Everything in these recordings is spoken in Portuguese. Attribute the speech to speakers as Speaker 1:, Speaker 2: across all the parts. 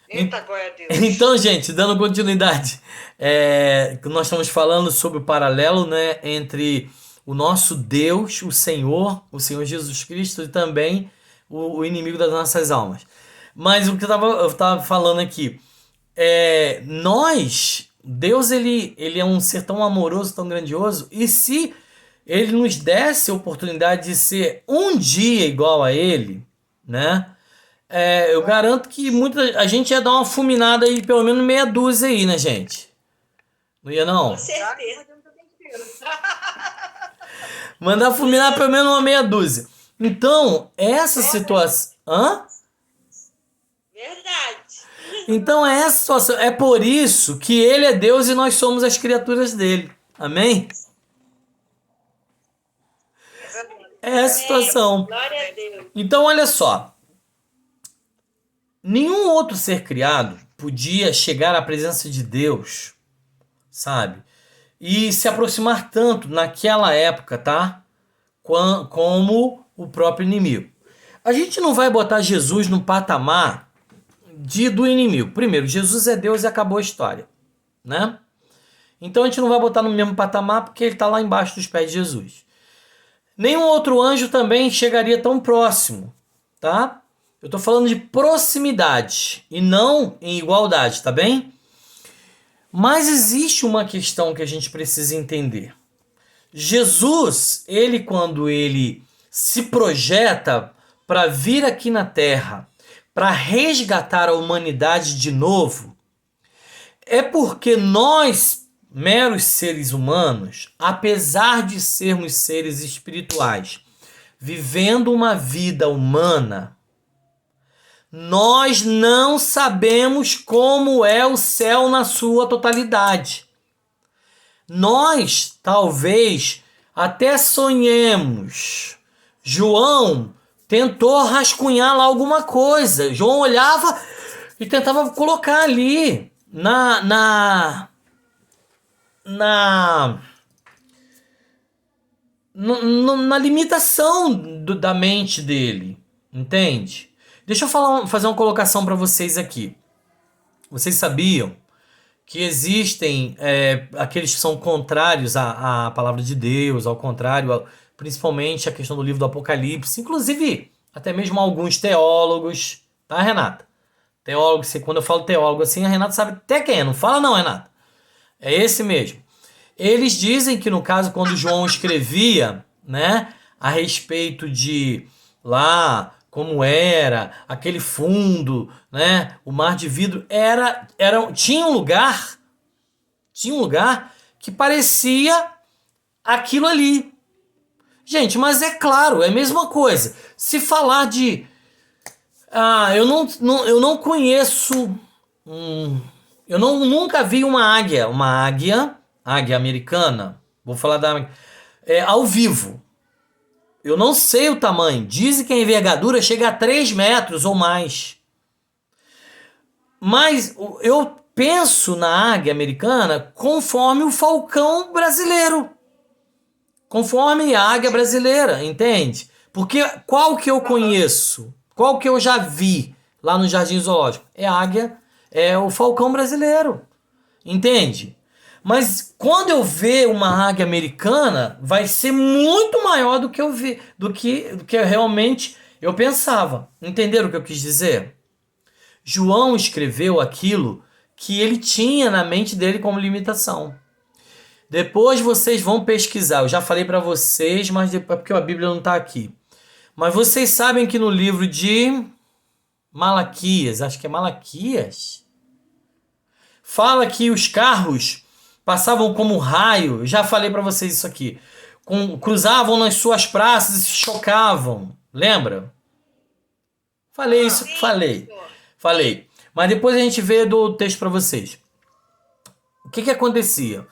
Speaker 1: Eita, glória a Deus.
Speaker 2: Então, gente, dando continuidade, que nós estamos falando sobre o paralelo, né, entre o nosso Deus, o Senhor Jesus Cristo, e também o inimigo das nossas almas. Mas o que eu tava falando aqui, Deus, ele é um ser tão amoroso, tão grandioso, e se ele nos desse a oportunidade de ser um dia igual a ele, né? Eu garanto que a gente ia dar uma fulminada aí, pelo menos meia dúzia aí, né, gente? Não ia
Speaker 1: Com
Speaker 2: não?
Speaker 1: certeza.
Speaker 2: Mandar fulminar pelo menos uma meia dúzia. Então, essa situação. Hã?
Speaker 1: Verdade.
Speaker 2: Então, essa situação. É por isso que ele é Deus e nós somos as criaturas dele. Amém? É essa a
Speaker 1: Amém.
Speaker 2: situação.
Speaker 1: Glória a Deus.
Speaker 2: Então, olha só. Nenhum outro ser criado podia chegar à presença de Deus, sabe? E se aproximar tanto naquela época, tá? Como o próprio inimigo. A gente não vai botar Jesus no patamar do inimigo. Primeiro, Jesus é Deus e acabou a história, né? Então a gente não vai botar no mesmo patamar porque ele está lá embaixo dos pés de Jesus. Nenhum outro anjo também chegaria tão próximo, tá? Eu estou falando de proximidade e não em igualdade, tá bem? Mas existe uma questão que a gente precisa entender. Jesus, ele quando ele se projeta para vir aqui na Terra, para resgatar a humanidade de novo, é porque nós, meros seres humanos, apesar de sermos seres espirituais, vivendo uma vida humana, nós não sabemos como é o céu na sua totalidade. Nós, talvez, até sonhemos. João tentou rascunhar lá alguma coisa. João olhava e tentava colocar ali na, na limitação da mente dele. Entende? Deixa eu fazer uma colocação para vocês aqui. Vocês sabiam que existem aqueles que são contrários à palavra de Deus, ao contrário, principalmente a questão do livro do Apocalipse, inclusive até mesmo alguns teólogos, tá, Renata? Teólogo, quando eu falo teólogo assim, a Renata sabe até quem é, não fala não, Renata. É esse mesmo. Eles dizem que no caso, quando João escrevia, né, a respeito de lá como era aquele fundo, né, o mar de vidro, tinha um lugar que parecia aquilo ali. Gente, mas é claro, é a mesma coisa. Se falar de eu não conheço. Eu nunca vi águia americana. Vou falar da. Ao vivo. Eu não sei o tamanho. Dizem que a envergadura chega a 3 metros ou mais. Mas eu penso na águia americana conforme o falcão brasileiro. Conforme a águia brasileira, entende? Porque qual que eu conheço? Qual que eu já vi lá no Jardim Zoológico? É a águia, é o falcão brasileiro, entende? Mas quando eu ver uma águia americana, vai ser muito maior do que eu vi, do que realmente eu pensava. Entenderam o que eu quis dizer? João escreveu aquilo que ele tinha na mente dele como limitação. Depois vocês vão pesquisar. Eu já falei para vocês, mas é porque a Bíblia não está aqui. Mas vocês sabem que no livro de Malaquias, acho que é Malaquias, fala que os carros passavam como raio. Eu já falei para vocês isso aqui. Cruzavam nas suas praças e se chocavam. Lembra? Falei isso,
Speaker 1: Sim,
Speaker 2: falei.
Speaker 1: pastor.
Speaker 2: Falei. Mas depois a gente vê do texto para vocês. O que acontecia?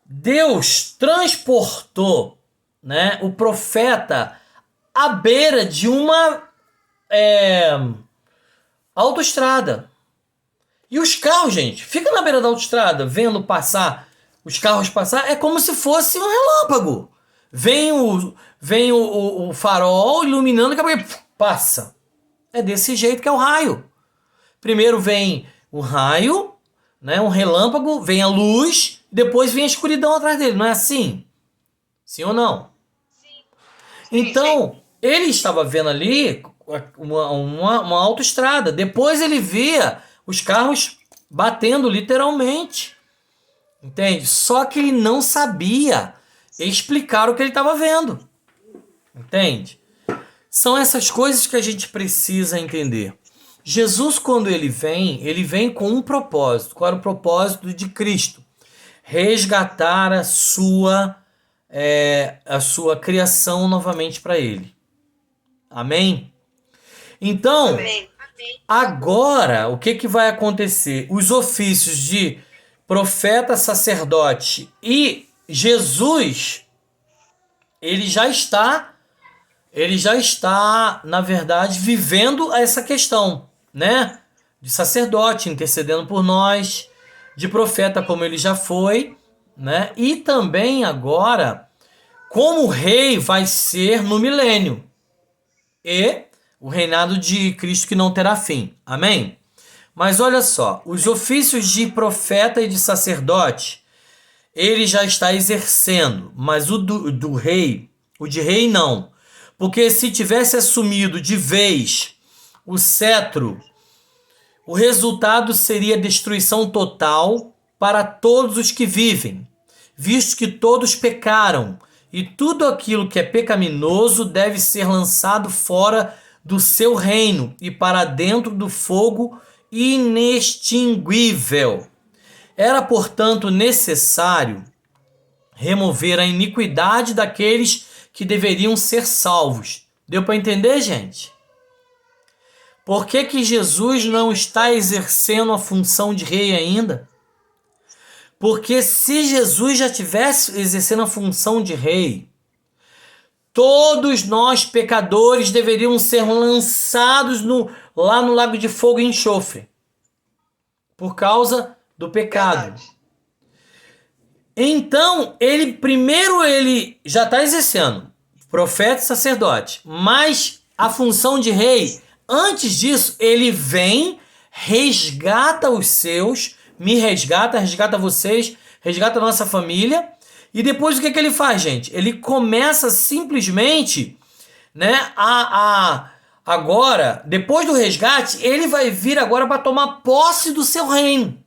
Speaker 2: Deus transportou, né, o profeta à beira de uma autoestrada. E os carros, gente, fica na beira da autoestrada, vendo passar, os carros passar, é como se fosse um relâmpago. Vem o farol iluminando, e passa. É desse jeito que é o raio. Primeiro vem o raio, né, um relâmpago, vem a luz, depois vem a escuridão atrás dele. Não é assim? Sim ou não? Então, ele estava vendo ali uma autoestrada. Depois ele via os carros batendo literalmente. Entende? Só que ele não sabia explicar o que ele estava vendo. Entende? São essas coisas que a gente precisa entender. Jesus, quando ele vem com um propósito. Qual era o propósito de Cristo? Resgatar a sua criação novamente para ele. Amém? Então,
Speaker 1: Amém.
Speaker 2: agora, o que vai acontecer? Os ofícios de profeta, sacerdote e Jesus, ele já está, na verdade, vivendo essa questão, né? De sacerdote, intercedendo por nós, de profeta, como ele já foi, né? E também agora, como rei vai ser no milênio. E o reinado de Cristo que não terá fim. Amém? Mas olha só, os ofícios de profeta e de sacerdote, ele já está exercendo, mas o do rei, o de rei não. Porque se tivesse assumido de vez o cetro, o resultado seria destruição total para todos os que vivem, visto que todos pecaram, e tudo aquilo que é pecaminoso deve ser lançado fora do seu reino e para dentro do fogo inextinguível. Era, portanto, necessário remover a iniquidade daqueles que deveriam ser salvos. Deu para entender, gente? Por que Jesus não está exercendo a função de rei ainda? Porque se Jesus já tivesse exercendo a função de rei, todos nós pecadores deveriam ser lançados lá no lago de fogo e enxofre. Por causa do pecado.
Speaker 1: Verdade.
Speaker 2: Então, ele já está exercendo profeta e sacerdote. Mas a função de rei, antes disso, ele vem, resgata os seus, me resgata vocês, resgata a nossa família. E depois o que ele faz, gente? Ele começa simplesmente, né, agora, depois do resgate, ele vai vir agora para tomar posse do seu reino.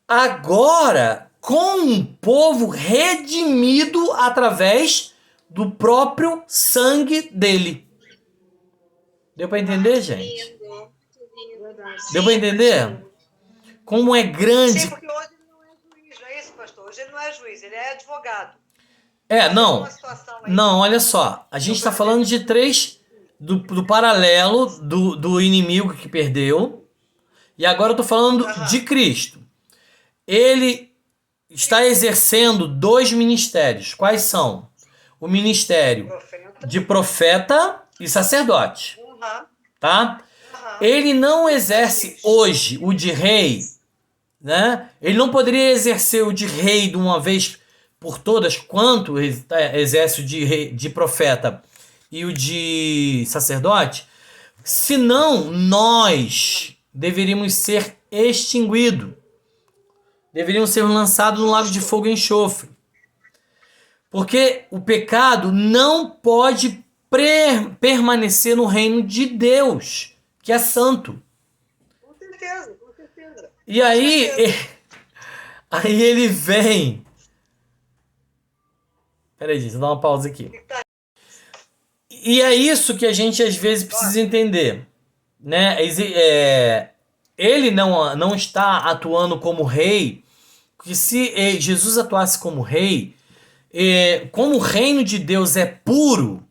Speaker 2: Agora, com um povo redimido através do próprio sangue dele. Deu para entender, gente? Deu para entender? Como é grande.
Speaker 1: Sim, porque hoje ele não é juiz, não é isso, pastor? Hoje ele não é juiz, ele é advogado.
Speaker 2: Não. Não, olha só. A gente está falando de três, do paralelo do inimigo que perdeu. E agora eu estou falando de Cristo. Ele está exercendo dois ministérios. Quais são? O ministério de profeta e sacerdote. Tá? Ele não exerce hoje o de rei, né? Ele não poderia exercer o de rei de uma vez por todas, quanto exerce o de profeta e o de sacerdote, senão nós deveríamos ser extinguidos. Deveriam ser lançados no lago de fogo e enxofre. Porque o pecado não pode permanecer no reino de Deus, que é santo.
Speaker 1: Com certeza, com certeza.
Speaker 2: E aí, aí ele vem. Peraí, gente, vou dar uma pausa aqui. E é isso que a gente às vezes precisa entender, né? Ele não está atuando como rei, porque se Jesus atuasse como rei, como o reino de Deus é puro,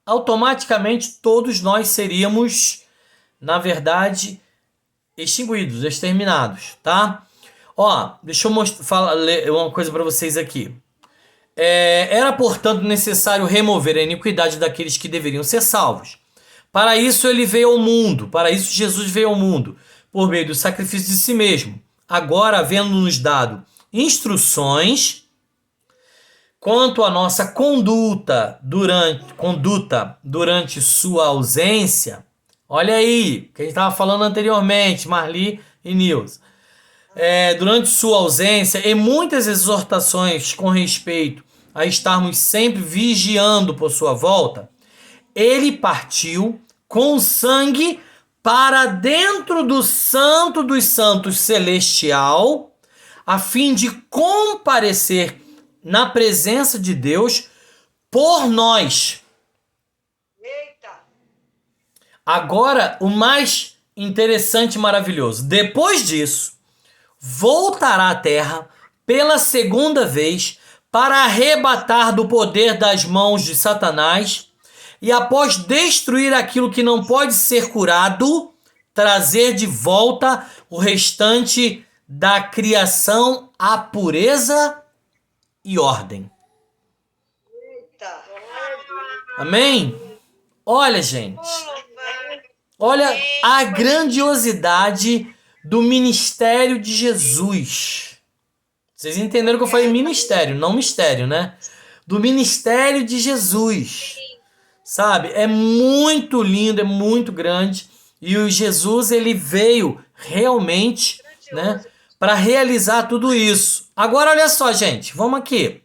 Speaker 2: automaticamente todos nós seríamos, na verdade, extinguidos, exterminados, tá? Ó, deixa eu ler uma coisa para vocês aqui. Era, portanto, necessário remover a iniquidade daqueles que deveriam ser salvos. Para isso ele veio ao mundo, para isso Jesus veio ao mundo, por meio do sacrifício de si mesmo. Agora, havendo-nos dado instruções quanto à nossa conduta durante sua ausência, Olha aí, que a gente estava falando anteriormente, Marli e Nils. Durante sua ausência, e muitas exortações com respeito a estarmos sempre vigiando por sua volta, ele partiu com sangue para dentro do Santo dos Santos Celestial, a fim de comparecer na presença de Deus por nós.
Speaker 1: Eita!
Speaker 2: Agora, o mais interessante e maravilhoso. Depois disso, voltará à terra pela segunda vez para arrebatar do poder das mãos de Satanás e, após destruir aquilo que não pode ser curado, trazer de volta o restante da criação à pureza e ordem.
Speaker 1: Eita!
Speaker 2: Amém? Olha, gente. Olha a grandiosidade do ministério de Jesus. Vocês entenderam que eu falei ministério, não mistério, né? Do ministério de Jesus. Sabe? É muito lindo, é muito grande. E o Jesus, ele veio realmente, né, para realizar tudo isso. Agora, olha só, gente. Vamos aqui.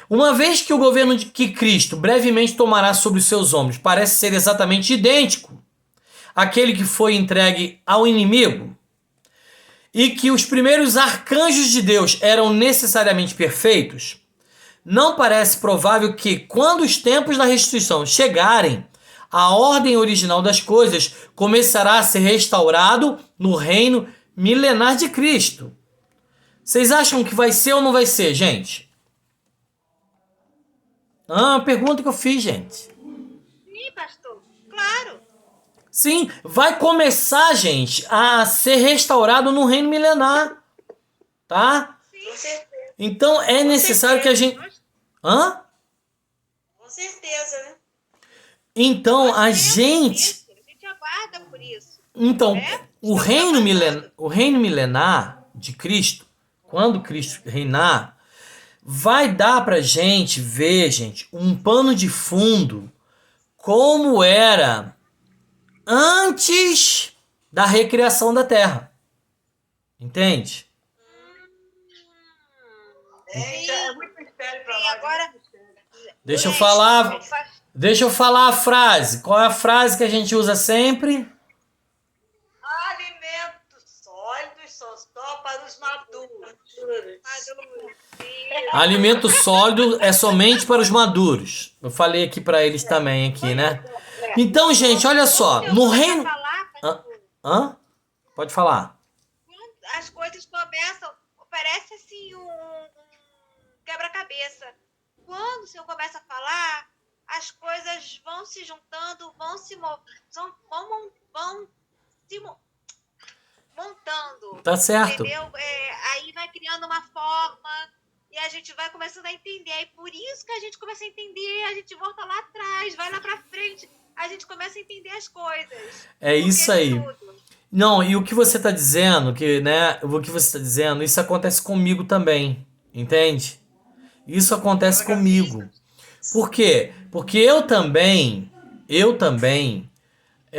Speaker 2: Uma vez que o governo que Cristo brevemente tomará sobre os seus ombros parece ser exatamente idêntico àquele que foi entregue ao inimigo, e que os primeiros arcanjos de Deus eram necessariamente perfeitos, não parece provável que, quando os tempos da restituição chegarem, a ordem original das coisas começará a ser restaurado no reino milenar de Cristo. Vocês acham que vai ser ou não vai ser, gente? Pergunta que eu fiz, gente.
Speaker 3: Sim, pastor. Claro.
Speaker 2: Sim, vai começar, gente, a ser restaurado no reino milenar, tá?
Speaker 1: Com certeza.
Speaker 2: Então é necessário que a gente...
Speaker 1: Com certeza, né?
Speaker 2: Então a
Speaker 3: Nós queremos
Speaker 2: gente...
Speaker 3: isso, a gente aguarda por isso.
Speaker 2: Então,
Speaker 3: É?
Speaker 2: o reino milenar de Cristo, quando Cristo reinar, vai dar pra gente ver, gente, um pano de fundo como era antes da recriação da Terra. Entende?
Speaker 1: É muito mistério pra
Speaker 3: E
Speaker 1: nós.
Speaker 3: agora,
Speaker 1: muito mistério.
Speaker 2: Deixa eu falar a frase. Qual é a frase que a gente usa sempre?
Speaker 1: Alimentos sólidos são só para os maduros.
Speaker 2: Alimento sólido é somente para os maduros. Eu falei aqui para eles também aqui, né? Então, gente, olha só, no reino... Pode falar.
Speaker 3: as coisas começam, parece assim um quebra-cabeça. Quando o Senhor começa a falar, as coisas vão se juntando, vão se montando.
Speaker 2: Tá certo.
Speaker 3: Entendeu? Aí vai criando uma forma e a gente vai começando a entender. Aí por isso que a gente começa a entender, a gente volta lá atrás, vai lá pra frente, a gente começa a entender as coisas.
Speaker 2: É isso aí.
Speaker 3: Tudo.
Speaker 2: Não, e o que você tá dizendo, isso acontece comigo também, entende? Isso acontece comigo. Por quê? Porque eu também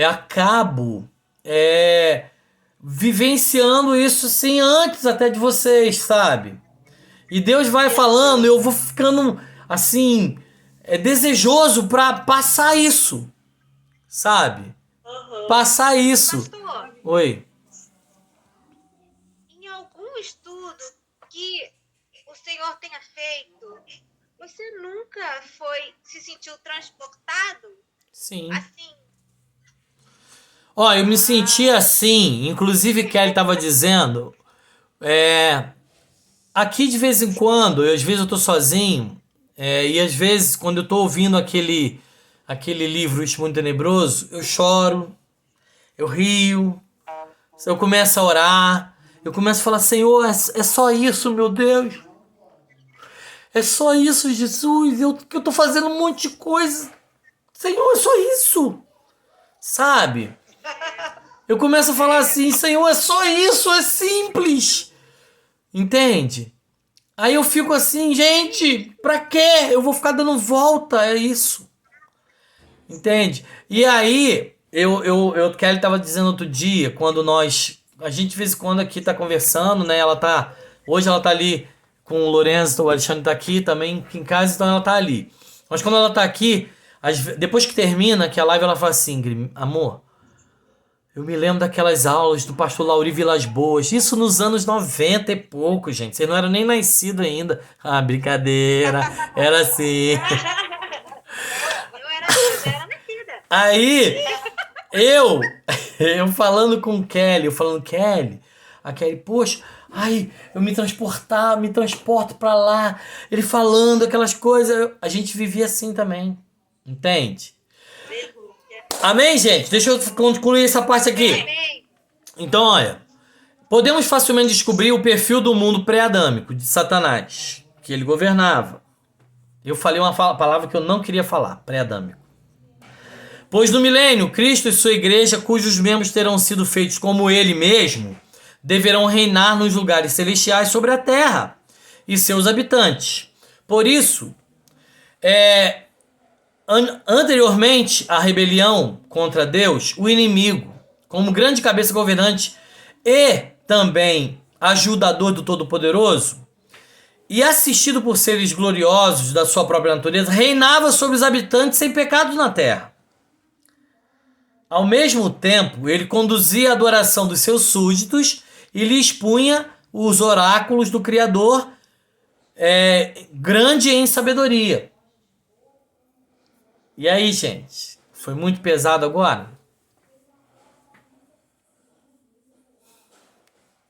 Speaker 2: acabo vivenciando isso assim antes até de vocês, sabe? E Deus vai falando, eu vou ficando assim, desejoso pra passar isso, sabe? Passar isso.
Speaker 3: Pastor,
Speaker 2: Oi.
Speaker 3: em algum estudo que o Senhor tenha feito, você nunca se sentiu transportado?
Speaker 2: Sim.
Speaker 3: Assim?
Speaker 2: Ó, eu me senti assim, inclusive Kelly estava dizendo, aqui de vez em quando, às vezes eu tô sozinho, e às vezes quando eu tô ouvindo aquele livro O Testemunho Tenebroso, eu choro, eu rio, eu começo a orar, eu começo a falar, Senhor, é só isso, meu Deus. É só isso, Jesus, que eu tô fazendo um monte de coisa. Senhor, é só isso. Sabe? Eu começo a falar assim, Senhor, é só isso, é simples. Entende? Aí eu fico assim, gente, pra quê? Eu vou ficar dando volta, é isso. Entende? E aí, Kelly tava dizendo outro dia, quando a gente de vez em quando aqui tá conversando, né? Hoje ela tá ali com o Lourenço, o Alexandre tá aqui também aqui em casa, então ela tá ali. Mas quando ela tá aqui, depois que termina que a live, ela fala assim, Ingrid, amor, eu me lembro daquelas aulas do pastor Lauri Vilas Boas, isso nos anos 90 e pouco, gente, você não era nem nascido ainda. Ah, brincadeira, era assim.
Speaker 3: Eu já era nascida.
Speaker 2: Aí, eu, eu falando com o Kelly, Kelly, a Kelly, poxa, ai, eu me transporto pra lá, ele falando aquelas coisas, a gente vivia assim também, entende? Amém, gente? Deixa eu concluir essa parte aqui.
Speaker 3: Amém.
Speaker 2: Então, olha, podemos facilmente descobrir o perfil do mundo pré-adâmico de Satanás, que ele governava. Eu falei uma palavra que eu não queria falar, pré-adâmico. Pois no milênio, Cristo e sua igreja, cujos membros terão sido feitos como ele mesmo, deverão reinar nos lugares celestiais sobre a terra e seus habitantes. Por isso, anteriormente à rebelião contra Deus, o inimigo, como grande cabeça governante e também ajudador do Todo-Poderoso, e assistido por seres gloriosos da sua própria natureza, reinava sobre os habitantes sem pecado na terra. Ao mesmo tempo, ele conduzia a adoração dos seus súditos e lhe expunha os oráculos do Criador, grande em sabedoria. E aí, gente? Foi muito pesado agora?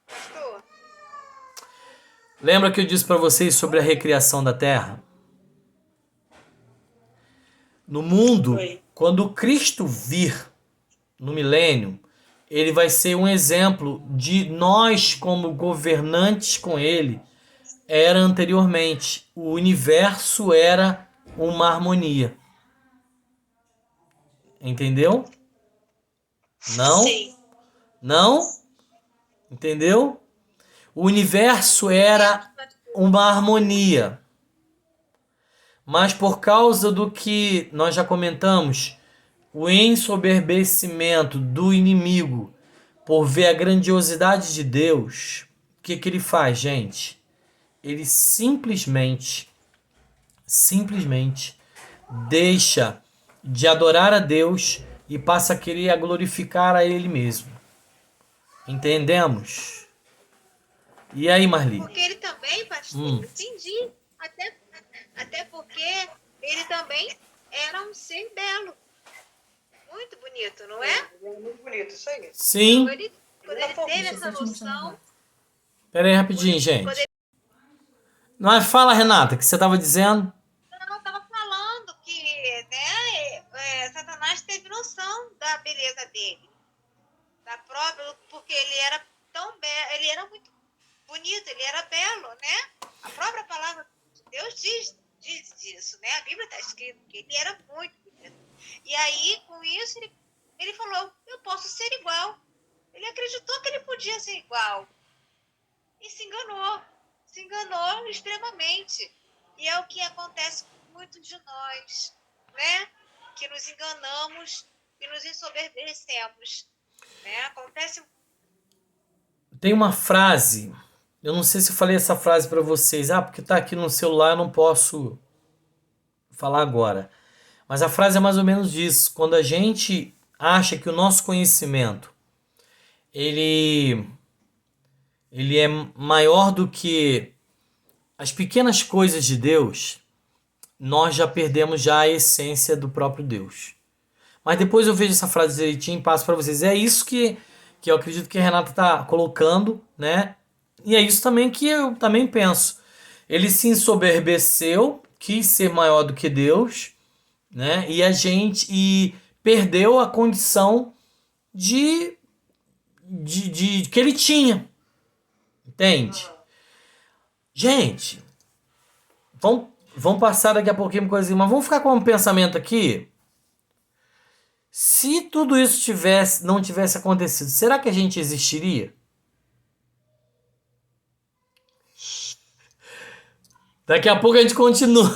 Speaker 3: Pastor,
Speaker 2: Lembra que eu disse para vocês sobre a recriação da Terra? No mundo, quando Cristo vir no milênio, ele vai ser um exemplo de nós como governantes com ele. Era anteriormente. O universo era uma harmonia. Entendeu? Não?
Speaker 3: sim.
Speaker 2: Não? Entendeu? O universo era uma harmonia. Mas por causa do que nós já comentamos, o ensoberbecimento do inimigo por ver a grandiosidade de Deus, o que ele faz, gente? Ele simplesmente deixa de adorar a Deus e passa a querer glorificar a ele mesmo. Entendemos? E aí, Marli?
Speaker 3: Porque ele também, pastor, entendi. Até porque ele também era um ser belo. Muito bonito, não é?
Speaker 1: É muito bonito isso aí.
Speaker 2: Sim.
Speaker 3: Quando ele teve essa noção,
Speaker 2: Pera aí rapidinho, gente. Mas fala, Renata, o que você estava dizendo?
Speaker 3: eu estava falando que, né, Satanás teve noção da beleza dele, da própria, porque ele era tão belo, ele era muito bonito, ele era belo, né? A própria palavra de Deus diz disso, né? A Bíblia está escrito que ele era muito bonito. E aí, com isso, ele falou, eu posso ser igual. Ele acreditou que ele podia ser igual. E se enganou extremamente. E é o que acontece com muitos de nós, né? Que nos enganamos e nos ensoberbecemos, né? Acontece.
Speaker 2: Tem uma frase, eu não sei se eu falei essa frase para vocês, porque tá aqui no celular, eu não posso falar agora. Mas a frase é mais ou menos isso. Quando a gente acha que o nosso conhecimento ele é maior do que as pequenas coisas de Deus, nós já perdemos já a essência do próprio Deus. Mas depois eu vejo essa frase direitinho e passo para vocês. É isso que eu acredito que a Renata está colocando, né? E é isso também que eu também penso. Ele se ensoberbeceu, quis ser maior do que Deus, né? E perdeu a condição de que ele tinha. Entende? Gente, vamos passar daqui a pouquinho coisa, mas vamos ficar com um pensamento aqui. Se tudo isso não tivesse acontecido, será que a gente existiria? Daqui a pouco a gente continua.